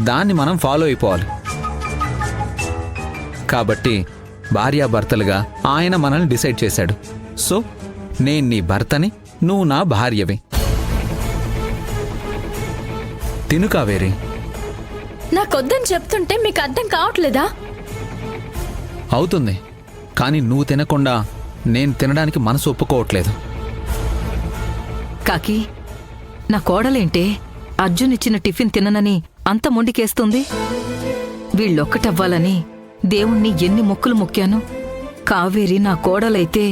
దాన్ని మనం ఫాలో అయిపోవాలి. కాబట్టి భార్యాభర్తలుగా ఆయన మనల్ని డిసైడ్ చేశాడు. సో నేను నీ భర్తని, నువ్వు నా భార్యవి. తిను కావేరి. నాకొద్దని చెప్తుంటే మీకు అర్థం కావట్లేదా? అవుతుంది, కానీ నువ్వు తినకుండా నేను తినడానికి మనసు ఒప్పుకోవట్లేదు. కాకి, నా కోడలేంటే అర్జున్ ఇచ్చిన టిఫిన్ తిననని అంత మొండికేస్తుంది? వీళ్ళొక్కటవ్వాలని దేవుణ్ణి ఎన్ని మొక్కులు మొక్కాను. కావేరి నా కోడలైతే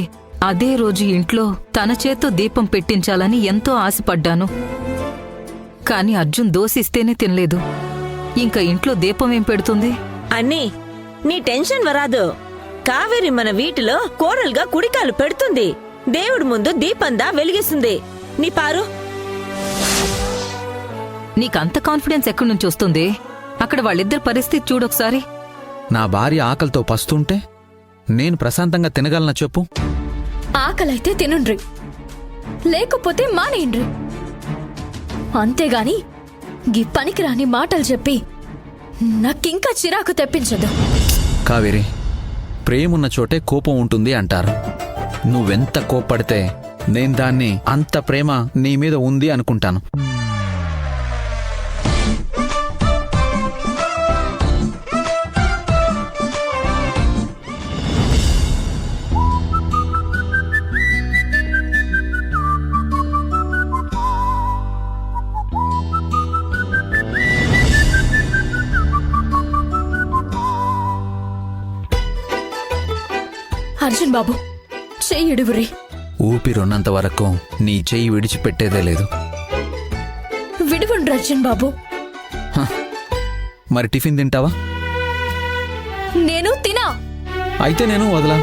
అదే రోజు ఇంట్లో తన చేత్తో దీపం పెట్టించాలని ఎంతో ఆశపడ్డాను. కాని అర్జున్ దోసిస్తేనే తినలేదు. ఇంకా ఇంట్లో దీపం ఏం పెడుతుంది? అన్నీ నీ టెన్షన్ వరాదు. కావేరి మన వీటిలో కోడలుగా కుడికాలు పెడుతుంది, దేవుడి ముందు దీపందా వెలిగిస్తుంది. నీ పారు. నీకంత కాన్ఫిడెన్స్ ఎక్కడి నుంచి వస్తుంది? అక్కడ వాళ్ళిద్దరి పరిస్థితి చూడొకసారి. నా భార్య ఆకలితో పస్తుంటే నేను ప్రశాంతంగా తినగలనా చెప్పు? ఆకలైతే తినుండ్రి, లేకపోతే మానేయండ్రి. అంతేగాని గీ పనికిరాని మాటలు చెప్పి నాకింకా చిరాకు తెప్పించదు. కావేరి, ప్రేమున్న చోటే కోపం ఉంటుంది అంటారు. నువ్వెంత కోప్పడితే నేను దాన్ని అంత ప్రేమ నీ మీద ఉంది అనుకుంటాను. అర్జున్ బాబు, చెయ్యిడువురి. ఊపిరున్నంత వరకు నీ చెయ్యి విడిచిపెట్టేదే లేదు. విడువుండ్రు అర్జున్ బాబు. మరి టిఫిన్ తింటావా? నేను తినా. అయితే నేను వదలా.